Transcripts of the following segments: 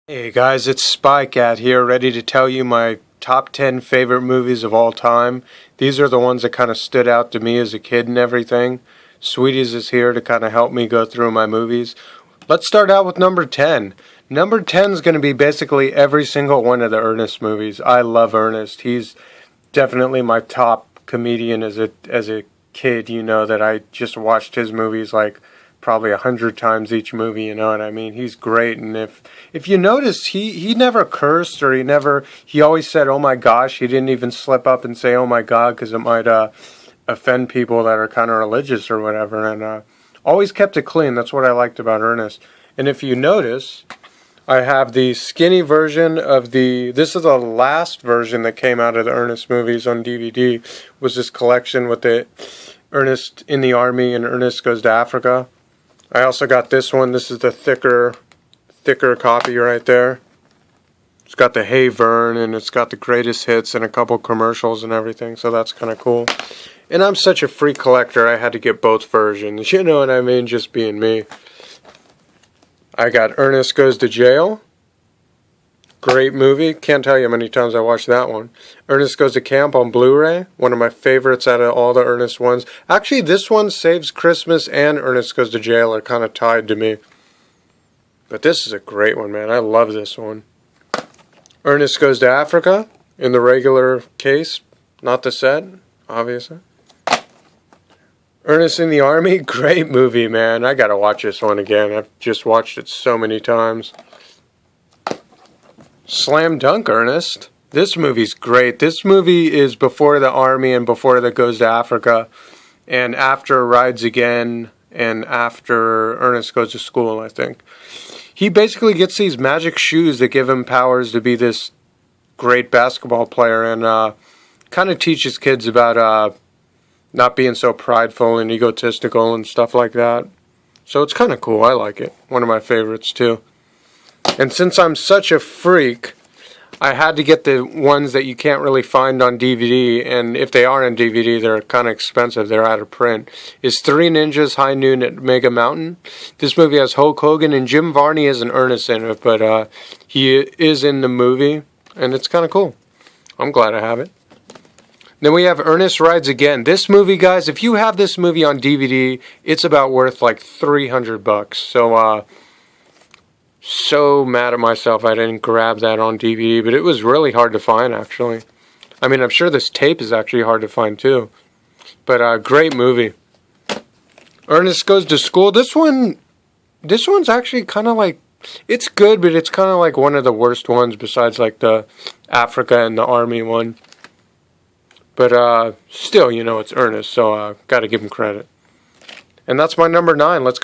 Hey guys, it's SpyCat here, ready to tell you my top 10 favorite movies of all time. These are the ones that kind of stood out to me as a kid and everything. Sweeties is here to kind of help me go through my movies. Let's start out with number 10. Number 10 is going to be basically every single one of the Ernest movies. I love Ernest. He's definitely my top comedian as a kid, that I just watched his movies like probably 100 times each movie, you know what I mean? He's great, and if you notice, he never cursed, or he always said, oh my gosh. He didn't even slip up and say, oh my god, because it might offend people that are kind of religious or whatever, and always kept it clean. That's what I liked about Ernest. And if you notice, I have the skinny version of this is the last version that came out of the Ernest movies on DVD, was this collection with the Ernest in the Army and Ernest Goes to Africa. I also got this one. This is the thicker copy right there. It's got the Hey Vern, and it's got the greatest hits and a couple commercials and everything, so that's kind of cool. And I'm such a freak collector, I had to get both versions, you know what I mean, just being me. I got Ernest Goes to Jail. Great movie. Can't tell you how many times I watched that one. Ernest Goes to Camp on Blu-ray. One of my favorites out of all the Ernest ones. Actually, this one, Saves Christmas and Ernest Goes to Jail, are kind of tied to me. But this is a great one, man. I love this one. Ernest Goes to Africa, in the regular case. Not the set, obviously. Ernest in the Army. Great movie, man. I gotta watch this one again. I've just watched it so many times. Slam Dunk Ernest. This movie's great. This movie is before the Army and before that Goes to Africa, and after Rides Again, and after Ernest Goes to School, I think. He basically gets these magic shoes that give him powers to be this great basketball player, and kind of teaches kids about not being so prideful and egotistical and stuff like that. So it's kind of cool. I like it. One of my favorites too. And since I'm such a freak, I had to get the ones that you can't really find on DVD, and if they are on DVD, they're kind of expensive. They're out of print. Is Three Ninjas High Noon at Mega Mountain. This movie has Hulk Hogan, and Jim Varney is an Ernest in it, but he is in the movie, and it's kind of cool. I'm glad I have it. Then we have Ernest Rides Again. This movie, guys, if you have this movie on DVD, it's about worth like $300. So mad at myself I didn't grab that on DVD, but it was really hard to find, actually. I mean, I'm sure this tape is actually hard to find too. But great movie. Ernest Goes to School. This one's actually kind of like, it's good, but it's kind of like one of the worst ones besides like the Africa and the Army one. But still, it's Ernest, so gotta give him credit. And that's my number 9. That's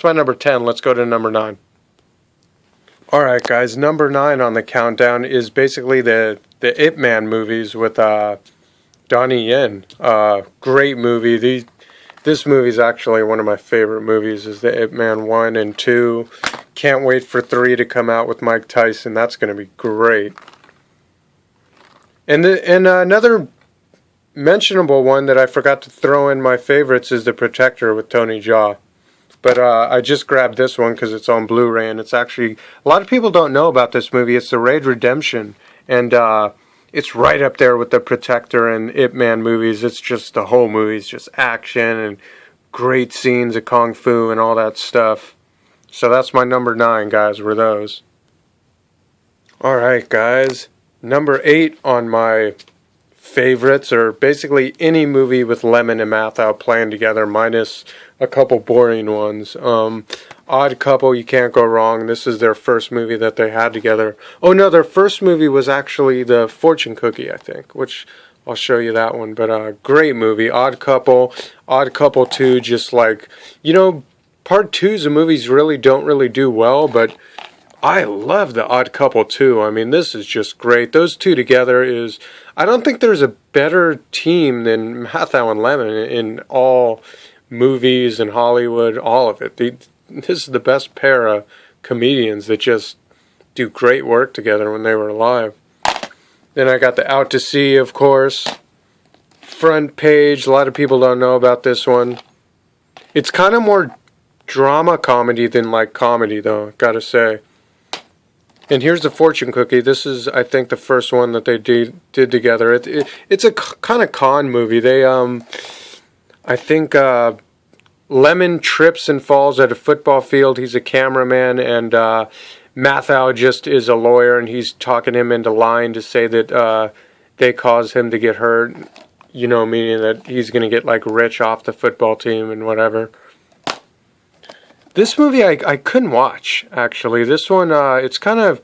my number 10. Let's go to number 9. Alright guys, number 9 on the countdown is basically the Ip Man movies with Donnie Yen. Great movie. This movie is actually one of my favorite movies, is the Ip Man 1 and 2. Can't wait for 3 to come out with Mike Tyson. That's going to be great. And another mentionable one that I forgot to throw in my favorites is The Protector with Tony Jaa. But I just grabbed this one because it's on Blu-ray, and it's actually, a lot of people don't know about this movie. It's The Raid Redemption, and it's right up there with The Protector and Ip Man movies. It's just, the whole movie's just action and great scenes of kung fu and all that stuff. So that's my number 9, guys, were those. Alright, guys. Number 8 on my favorites are basically any movie with Lemon and Matthau playing together, minus a couple boring ones. Odd Couple, you can't go wrong. This is their first movie that they had together. Oh no, their first movie was actually The Fortune Cookie, I think, which I'll show you that one. But great movie. Odd Couple 2, just like, part 2s of movies really don't really do well, but I love The Odd Couple 2. I mean, this is just great. Those two together is, I don't think there's a better team than Matthau and Lemon in all movies and Hollywood, all of it. This is the best pair of comedians that just do great work together when they were alive. Then I got the Out to Sea, of course. Front Page, a lot of people don't know about this one. It's kind of more drama comedy than like comedy, though, gotta say. And here's the fortune cookie. This is, I think, the first one that they did together. It's a kind of con movie. I think Lemon trips and falls at a football field. He's a cameraman, and Mathau just is a lawyer, and he's talking him into lying to say that they caused him to get hurt. You know, meaning that he's going to get like rich off the football team and whatever. This movie I couldn't watch, actually. This one, it's kind of...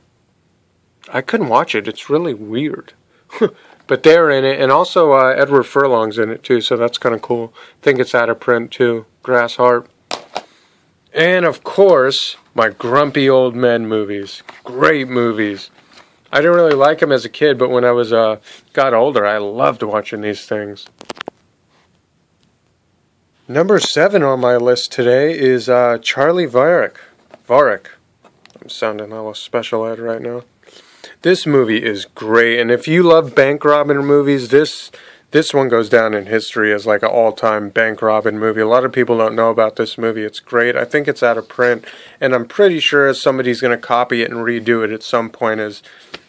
I couldn't watch it. It's really weird. But they're in it, and also Edward Furlong's in it, too, so that's kind of cool. I think it's out of print, too. Grass Harp. And, of course, my Grumpy Old Men movies. Great movies. I didn't really like them as a kid, but when I was got older, I loved watching these things. Number 7 on my list today is Charlie Varick. I'm sounding a little special ed right now. This movie is great, and if you love bank robbing movies, this one goes down in history as like an all-time bank robbing movie. A lot of people don't know about this movie. It's great. I think it's out of print, and I'm pretty sure somebody's going to copy it and redo it at some point, as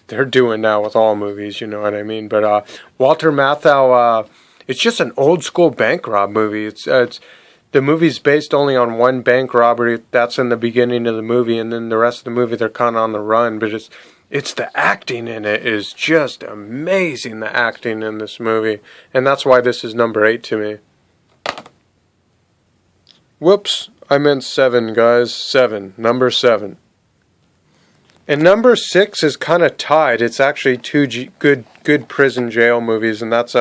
they're doing now with all movies, you know what I mean? But Walter Matthau... it's just an old school bank rob movie. It's the movie's based only on one bank robbery. That's in the beginning of the movie, and then the rest of the movie they're kind of on the run. But it's the acting in it is just amazing. The acting in this movie, and that's why this is number 8 to me. Whoops, I meant 7, guys. 7, number 7. And number 6 is kind of tied. It's actually two good prison jail movies, and that's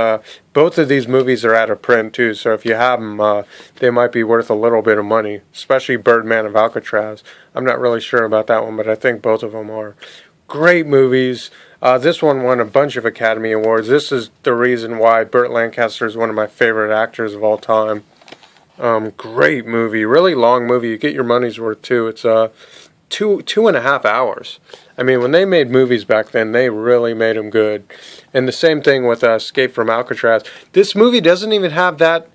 both of these movies are out of print too. So if you have them, they might be worth a little bit of money, especially Birdman of Alcatraz. I'm not really sure about that one, but I think both of them are great movies. This one won a bunch of Academy Awards. This is the reason why Burt Lancaster is one of my favorite actors of all time. Great movie, really long movie. You get your money's worth too. It's 2.5 hours. I mean, when they made movies back then, they really made them good. And the same thing with Escape from Alcatraz. This movie doesn't even have that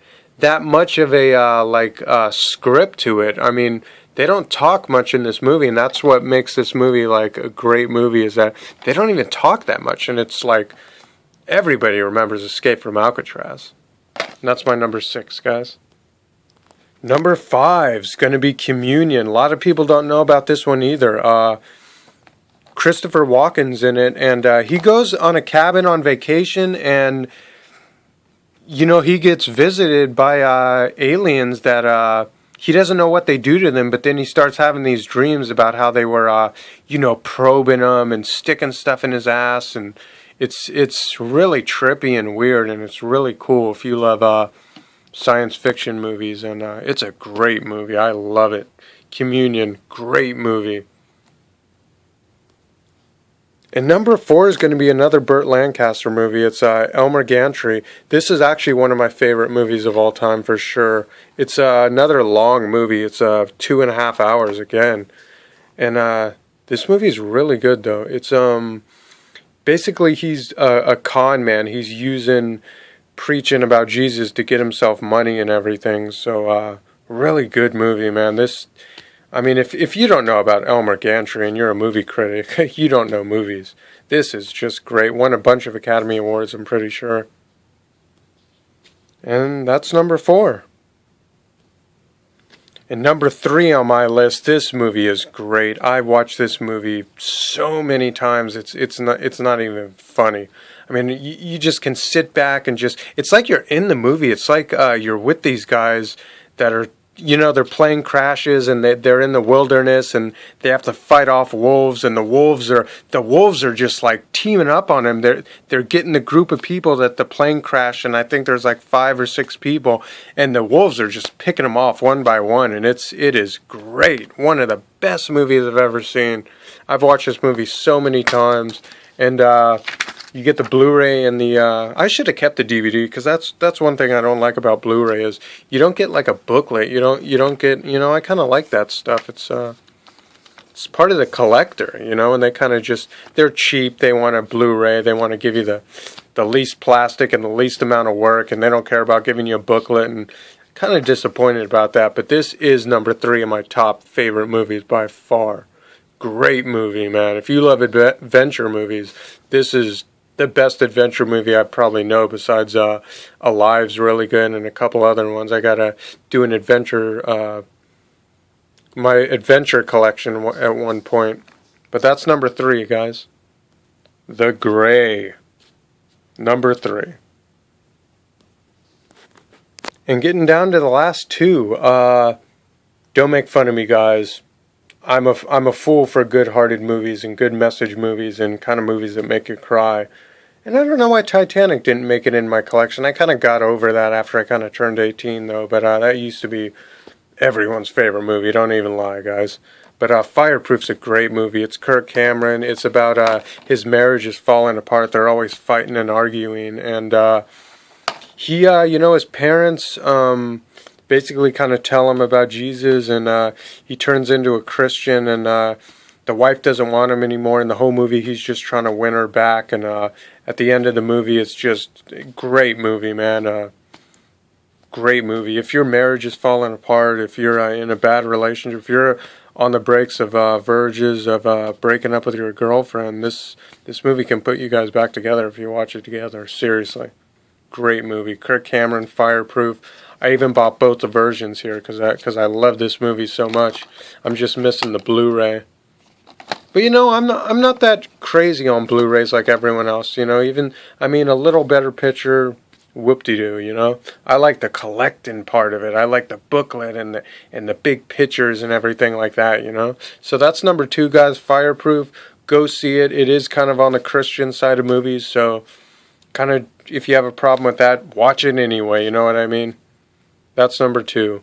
much of a script to it. I mean, they don't talk much in this movie, and that's what makes this movie like a great movie, is that they don't even talk that much, and it's like everybody remembers Escape from Alcatraz. And that's my number 6, guys. Number 5 is going to be Communion. A lot of people don't know about this one either. Christopher Walken's in it, and he goes on a cabin on vacation, and he gets visited by aliens that he doesn't know what they do to them, but then he starts having these dreams about how they were probing him and sticking stuff in his ass, and it's really trippy and weird, and it's really cool if you love science fiction movies, and it's a great movie. I love it. Communion, great movie. And number 4 is going to be another Burt Lancaster movie. It's Elmer Gantry. This is actually one of my favorite movies of all time for sure. It's another long movie. It's 2.5 hours again. And this movie is really good though. It's basically he's a con man. He's preaching about Jesus to get himself money and everything. So really good movie, man. If you don't know about Elmer Gantry and you're a movie critic, you don't know movies. This is just great. Won a bunch of Academy Awards, I'm pretty sure. And that's number 4. And number 3 on my list, this movie is great. I watched this movie so many times. It's not even funny. I mean, you just can sit back and it's like you're in the movie. It's like you're with these guys that are, they're plane crashes, and they're in the wilderness, and they have to fight off wolves, and the wolves are just like teaming up on them. They're getting the group of people that the plane crashed, and I think there's like 5 or 6 people, and the wolves are just picking them off one by one, and it is great. One of the best movies I've ever seen. I've watched this movie so many times, and you get the Blu-ray and the I should have kept the DVD, because that's one thing I don't like about Blu-ray is you don't get like a booklet. You don't get, I kind of like that stuff. It's part of the collector, and they kind of they're cheap. They want a Blu-ray. They want to give you the least plastic and the least amount of work, and they don't care about giving you a booklet, and kind of disappointed about that. But this is number 3 of my top favorite movies by far. Great movie, man. If you love adventure movies, this is the best adventure movie I probably know, besides Alive's really good and a couple other ones. I gotta do an adventure, my adventure collection at one point. But that's number 3, guys. The Grey. Number 3. And getting down to the last 2, don't make fun of me, guys. I'm a fool for good-hearted movies and good message movies and kind of movies that make you cry. And I don't know why Titanic didn't make it in my collection. I kind of got over that after I kind of turned 18, though. But that used to be everyone's favorite movie. Don't even lie, guys. But Fireproof's a great movie. It's Kirk Cameron. It's about his marriage is falling apart. They're always fighting and arguing. And he, his parents basically kind of tell him about Jesus, and he turns into a Christian, and the wife doesn't want him anymore. In the whole movie, he's just trying to win her back, and at the end of the movie, it's just a great movie, man. Great movie. If your marriage is falling apart, if you're in a bad relationship, if you're on the breaks of verges of breaking up with your girlfriend, this movie can put you guys back together if you watch it together. Seriously. Great movie. Kirk Cameron, Fireproof. I even bought both the versions here because I love this movie so much. I'm just missing the Blu-ray. But I'm not that crazy on Blu-rays like everyone else. Even a little better picture, whoop-de-doo. I like the collecting part of it. I like the booklet and the big pictures and everything like that. So that's number 2, guys. Fireproof. Go see it. It is kind of on the Christian side of movies, so kind of if you have a problem with that, watch it anyway. You know what I mean? That's number 2.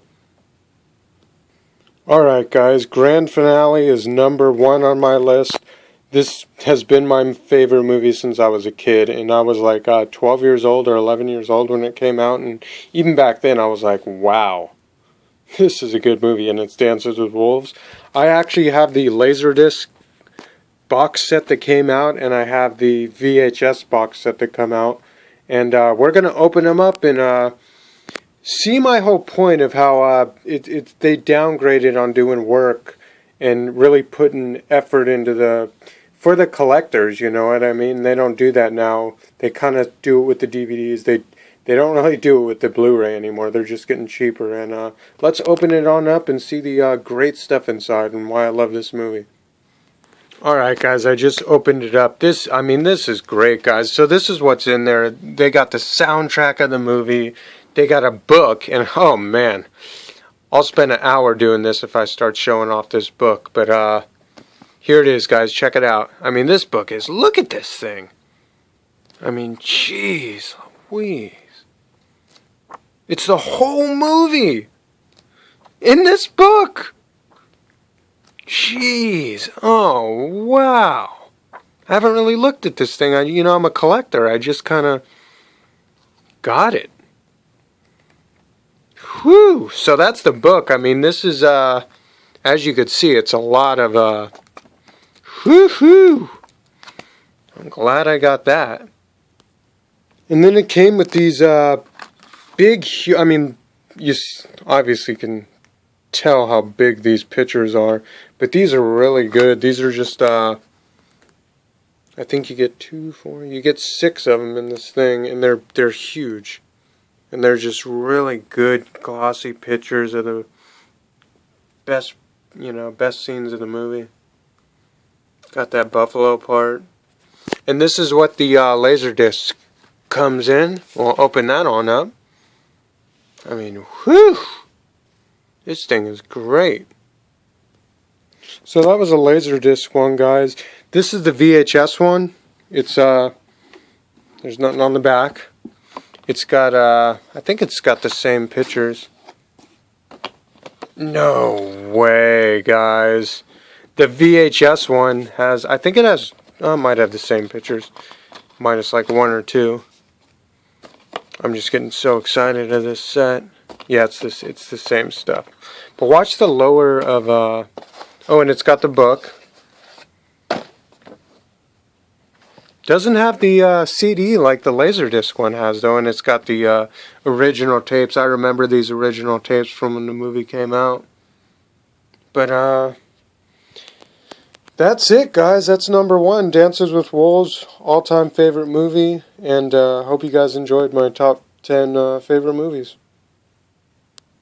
Alright, guys, Grand Finale is number 1 on my list. This has been my favorite movie since I was a kid, and I was like 12 years old or 11 years old when it came out, and even back then I was like, wow, this is a good movie, and it's Dances with Wolves. I actually have the Laserdisc box set that came out, and I have the VHS box set that come out, and we're going to open them up and see my whole point of how they downgraded on doing work and really putting effort into for the collectors, you know what I mean? They don't do that now. They kind of do it with the DVDs. They don't really do it with the Blu-ray anymore. They're just getting cheaper. And let's open it on up and see the great stuff inside and why I love this movie. Alright, guys, I just opened it up. This is great, guys. So this is what's in there. They got the soundtrack of the movie. They got a book, and oh man, I'll spend an hour doing this if I start showing off this book, but here it is, guys, check it out. This book is, look at this thing. Jeez Louise. It's the whole movie in this book. Jeez, oh wow. I haven't really looked at this thing. I'm a collector. I just kind of got it. Whew, so that's the book. This is, as you could see, it's a lot of, whoo-hoo. I'm glad I got that. And then it came with these, big, you obviously can tell how big these pictures are, but these are really good. These are just, I think you get 6 of them in this thing, and they're huge. And they're just really good, glossy pictures of the best scenes of the movie. Got that buffalo part. And this is what the Laserdisc comes in. We'll open that on up. Whew! This thing is great. So that was a Laserdisc one, guys. This is the VHS one. It's, there's nothing on the back. It's got, I think it's got the same pictures. No way, guys. The VHS one has, I think it has, might have the same pictures. Minus like 1 or 2. I'm just getting so excited of this set. Yeah, it's the same stuff. But watch the lower of, oh, and it's got the book. Doesn't have the CD like the Laserdisc one has, though, and it's got the original tapes. I remember these original tapes from when the movie came out. But, That's it, guys. That's number one. Dances with Wolves, all-time favorite movie. And hope you guys enjoyed my top 10 favorite movies.